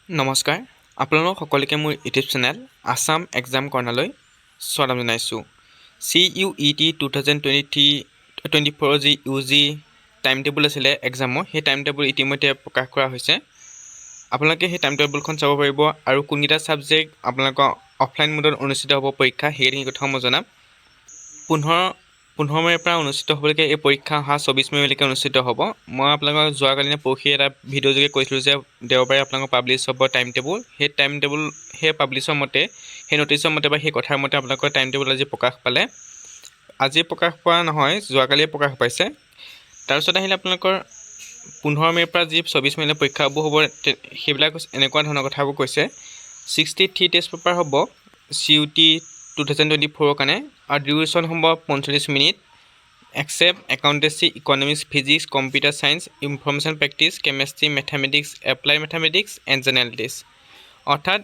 নমস্কাৰ আপোনালোক সকলোকে মোৰ ইউটিউব চেনেল আসাম এক্সাম কৰ্ণাৰলৈ স্বাগতম জনাইছোঁ। CUET 2023-24 যি UG টাইম টেবুল আছিলে এক্সামৰ, সেই টাইম টেবুল ইতিমধ্যে প্ৰকাশ কৰা হৈছে। আপোনালোকে সেই টাইম টেবুলখন চাব পাৰিব আৰু কোনকেইটা ছাবজেক্ট আপোনালোকৰ অফলাইন মোডত অনুষ্ঠিত হ'ব পৰীক্ষা, সেইখিনি কথাও মই জনাম। 15 মে'ৰ পৰা অনুষ্ঠিত হ'বলৈকে এই পৰীক্ষা অহা 24 মে'লৈকে অনুষ্ঠিত হ'ব। মই আপোনালোকক যোৱাকালি পৰহি এটা ভিডিঅ' যোগে কৈছিলোঁ যে দেওবাৰে আপোনালোকৰ পাব্লিছ হ'ব টাইম টেবুল। সেই পাব্লিছৰ মতে, সেই নটিছৰ মতে বা সেই কথাৰ মতে আপোনালোকৰ টাইম টেবুল আজি প্ৰকাশ পালে। আজি প্ৰকাশ পোৱা নহয়, যোৱাকালিয়ে প্ৰকাশ পাইছে। তাৰপিছত আহিলে আপোনালোকৰ 15 মে'ৰ পৰা যি 24 মে'লৈ পৰীক্ষাবোৰ হ'ব, সেইবিলাক এনেকুৱা ধৰণৰ কথাবোৰ কৈছে। 63 টেষ্ট পেপাৰ হ'ব CUET 2024 কাৰণে, আৰু ডিউৰেশ্যন হ'ব 45 minute. Except accountancy, economics, physics, computer science, information practice, chemistry, mathematics, apply mathematics and general test. অৰ্থাৎ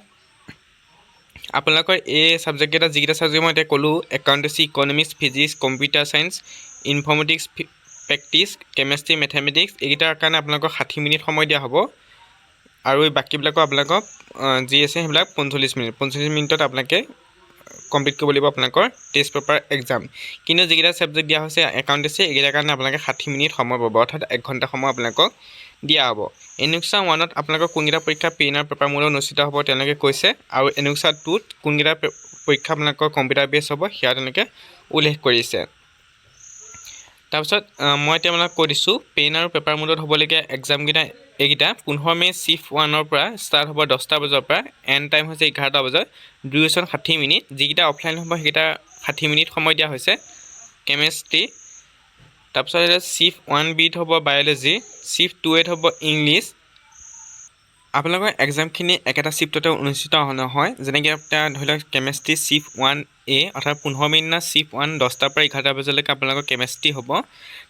আপোনালোকৰ এই ছাবজেক্টকেইটা যিকেইটা ছাবজেক্ট মই এতিয়া ক'লোঁ, accountancy, economics, physics, computer science, informatics practice, chemistry, mathematics, এইকেইটাৰ কাৰণে আপোনালোকক 60 মিনিট সময় দিয়া হ'ব। আৰু এই বাকীবিলাকক আপোনালোকক যি আছে সেইবিলাক 45 মিনিটত আপোনালোকে কমপ্লিট কৰিব লাগিব আপোনালোকৰ টেষ্ট পেপাৰ এক্সাম। কিন্তু যিকেইটা ছাবজেক্ট দিয়া হৈছে একাউণ্টেঞ্চি, এইকেইটাৰ কাৰণে আপোনালোকে 60 মিনিট সময় পাব, অৰ্থাৎ 1 ঘণ্টা সময় আপোনালোকক দিয়া হ'ব। এনুক্সা 1ত আপোনালোকৰ কোনকেইটা পৰীক্ষা পেইন আৰু পেপাৰ মোডত অনুষ্ঠিত হ'ব তেওঁলোকে কৈছে, আৰু এনুক্সা 2ত কোনকেইটা পৰীক্ষা আপোনালোকৰ কম্পিউটাৰ বেছ হ'ব সেয়া তেওঁলোকে উল্লেখ কৰিছে। তাৰপিছত মই এতিয়া আপোনালোকক কৈ দিছোঁ, পেইন আৰু পেপাৰ মোডত হ'বলগীয়া এক্সামকেইটা এইকেইটা। 15 মে' চিফ্ট 1ৰ পৰা ষ্টাৰ্ট হ'ব 10টা বজাৰ পৰা, এণ্ড টাইম হৈছে 11টা বজাত, ডিউৰেশ্যন 60 মিনিট। যিকেইটা অফলাইন হ'ব সেইকেইটা 60 মিনিট সময় দিয়া হৈছে। কেমেষ্ট্ৰি, তাৰপিছত চিফ্ট 1Bত হ'ব বায়'লজি, চিফ্ট 2Aত হ'ব ইংলিছ। আপোনালোকৰ এক্সামখিনি একেটা চিফ্টতে অনুষ্ঠিত নহয়। যেনেকৈ এতিয়া ধৰি লওক কেমেষ্ট্ৰি চিফ্ট 1A, অৰ্থাৎ 15 মে' দিনা চিফ্ট 1 10টাৰ পৰা 11টা বজালৈকে আপোনালোকৰ কেমেষ্ট্ৰি হ'ব।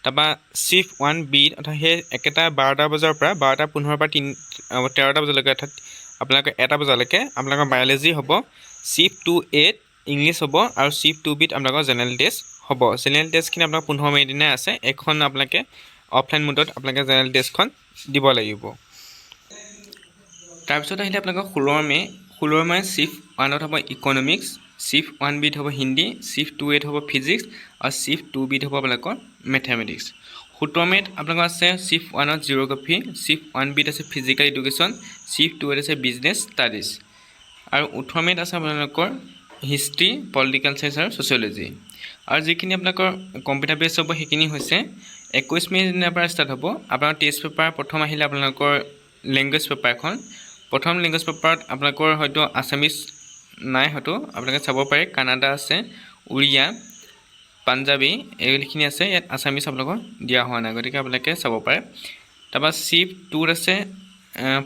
তাৰপৰা চিফ্ট 1Bত অৰ্থাৎ সেই একেটা 12টা বজাৰ পৰা 12:15 পৰা 13টা বজালৈকে, অৰ্থাৎ আপোনালোকৰ 1টা বজালৈকে আপোনালোকৰ বায়'লজি হ'ব। চিফ্ট 2Aত ইংলিছ হ'ব, আৰু চিফ্ট 2Bত আপোনালোকৰ জেনেৰেল টেষ্ট হ'ব। জেনেৰেল টেষ্টখিনি আপোনালোকৰ 15 মে' দিনাই আছে। এখন আপোনালোকে অফলাইন মোডত আপোনালোকে জেনেৰেল টেষ্টখন দিব লাগিব। তাৰপিছত আহিলে আপোনালোকৰ 16 মে' চিফ্ট 1ত হ'ব ইকনমিক্স, চিফ্ট 1Bত হ'ব হিন্দী, চিফ্ট 2Aত হ'ব ফিজিক্স, আৰু চিফ্ট 2Bত হ'ব আপোনালোকৰ মেথামেটিক্স। 17 মে'ত আপোনালোকৰ আছে চিফ্ট 1ত জিঅ'গ্ৰাফী, চিফ্ট 1Bত আছে ফিজিকেল এডুকেশ্যন, চিফ্ট 2Aত আছে বিজনেছ ষ্টাডিজ, আৰু 18 মে'ত আছে আপোনালোকৰ হিষ্ট্ৰী, পলিটিকেল চায়েন্স আৰু ছ'চিয়লজি। আৰু যিখিনি আপোনালোকৰ কম্পিউটাৰ বেছ হ'ব সেইখিনি হৈছে 21 মে' দিনাৰ পৰা ষ্টাৰ্ট হ'ব। আপোনালোকৰ টেষ্ট পেপাৰ প্ৰথম আহিলে আপোনালোকৰ লেংগুৱেজ পেপাৰখন। প্ৰথম লেংগুৱেজ পেপাৰত আপোনালোকৰ হয়তো আছামিছ নাই, হয়তো আপোনালোকে চাব পাৰে। কানাডা আছে, উৰিয়া, পাঞ্জাবী, এইখিনি আছে। ইয়াত আছামিছ আপোনালোকৰ দিয়া হোৱা নাই, গতিকে আপোনালোকে চাব পাৰে। তাৰপৰা চিফ্ট 2ত আছে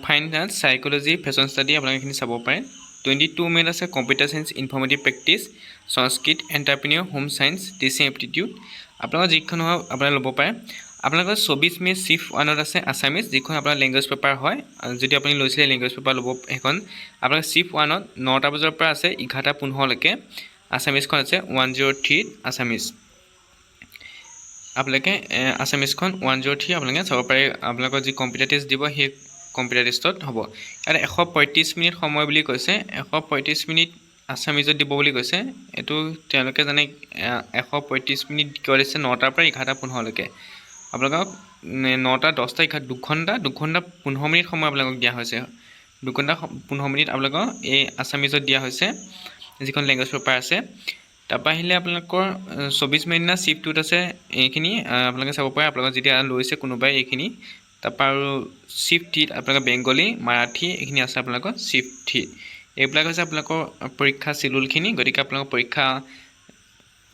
fine arts, psychology, fashion study, আপোনালোকে এইখিনি চাব পাৰে। 22 মে'ত আছে কম্পিউটাৰ ছায়েন্স, ইনফৰ্মেটিভ প্ৰেক্টিছ, সংস্কৃত, এণ্টাৰপ্ৰিনিয়ৰ, হোম ছায়েন্স, টিচিং এপ্টিটিউড, আপোনালোকৰ যিখন হয় আপোনালোকে ল'ব পাৰে। আপোনালোকৰ 24 মে' চিফ্ট 1ত আছে আছামিছ, যিখন আপোনাৰ লেংগুৱেজ পেপাৰ হয়। যদি আপুনি লৈছিলে লেংগুৱেজ পেপাৰ ল'ব সেইখন। আপোনালোকৰ চিফ্ট 1ত 9টা বজাৰ পৰা আছে 11:15লৈকে আছামিছখন আছে। 103 আছামিছ, আপোনালোকে আছামিছখন 103 আপোনালোকে চাব পাৰে। আপোনালোকৰ যি কম্পিউটাৰ টেষ্ট দিব সেই কম্পিউটাৰ টেষ্টত হ'ব। ইয়াত 135 মিনিট সময় বুলি কৈছে। 135 মিনিট আছামিজত দিব বুলি কৈছে। এইটো তেওঁলোকে জানে 135 মিনিট কিয় দিছে, 9টাৰ পৰা 11:15লৈকে। আপোনালোকক 9টা 10টা 2ঘণ্টা 15 মিনিট সময় আপোনালোকক দিয়া হৈছে। 2 ঘণ্টা 15 মিনিট আপোনালোকক এই আছামিজত দিয়া হৈছে, যিখন লেংগুৱেজ পেপাৰ আছে। তাৰপৰা আহিলে আপোনালোকৰ 24 মে' দিনা চিফ্ট 2ত আছে এইখিনি আপোনালোকে চাব পাৰে, আপোনালোকৰ যেতিয়া লৈছে কোনোবাই এইখিনি। তাৰপৰা আৰু চিফ্ট 3ত আপোনালোকৰ বেংগলী, মাৰাঠী এইখিনি আছে আপোনালোকৰ চিফ্ট 3। এইবিলাক হৈছে আপোনালোকৰ পৰীক্ষা চিডিউলখিনি। গতিকে আপোনালোকৰ পৰীক্ষা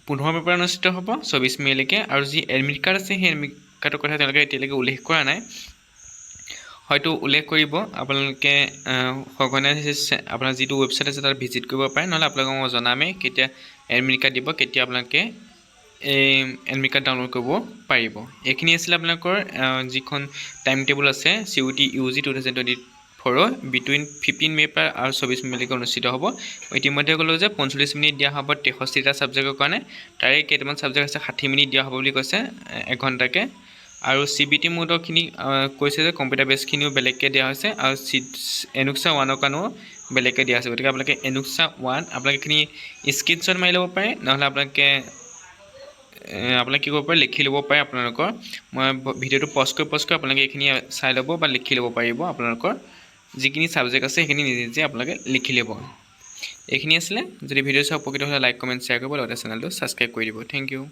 15 মে'ৰ পৰা অনুষ্ঠিত হ'ব 24 মে'লৈকে। আৰু যি এডমিট কাৰ্ড আছে সেই এডমিট কাৰ্ডৰ কথা তেওঁলোকে এতিয়ালৈকে উল্লেখ কৰা নাই, হয়তো উল্লেখ কৰিব। আপোনালোকে সঘনে আপোনাৰ যিটো ৱেবছাইট আছে তাত ভিজিট কৰিব পাৰে, নহ'লে আপোনালোকক মই জনামেই কেতিয়া এডমিট কাৰ্ড দিব, কেতিয়া আপোনালোকে এই এডমিট কাৰ্ড ডাউনলোড কৰিব পাৰিব। এইখিনি আছিলে আপোনালোকৰ যিখন টাইম টেবুল আছে CUET UG 2024 বিটুইন 15 মে' পৰা আৰু 24 মে'লৈকে অনুষ্ঠিত হ'ব। ইতিমধ্যে ক'লোঁ যে 45 মিনিট দিয়া হ'ব 63টা ছাবজেক্টৰ কাৰণে। তাৰে কেইটামান ছাবজেক্ট আছে 60 মিনিট দিয়া হ'ব বুলি কৈছে, 1 ঘণ্টাকৈ। আৰু CBT মোডৰখিনি কৈছে যে কম্পিউটাৰ বেছখিনিও বেলেগকৈ দিয়া হৈছে আৰু এনুক্সা 1ৰ কাৰণেও বেলেগকৈ দিয়া আছে। গতিকে আপোনালোকে এনুক্সা 1 আপোনালোকে এইখিনি স্ক্ৰীনশ্বট মাৰি ল'ব পাৰে, নহ'লে আপোনালোকে কি কৰিব পাৰে, লিখি ল'ব পাৰে আপোনালোকৰ। মই ভিডিঅ'টো পজ কৰি আপোনালোকে এইখিনি চাই ল'ব বা লিখি ল'ব পাৰিব। আপোনালোকৰ যিখিনি ছাবজেক্ট আছে সেইখিনি নিজে নিজে আপোনালোকে লিখি ল'ব। এইখিনি আছিলে। যদি ভিডিঅ' চাই উপকৃত হ'লে লাইক কমেণ্ট শ্বেয়াৰ কৰিব, লগতে চেনেলটো ছাবস্ক্ৰাইব কৰি দিব। Thank U.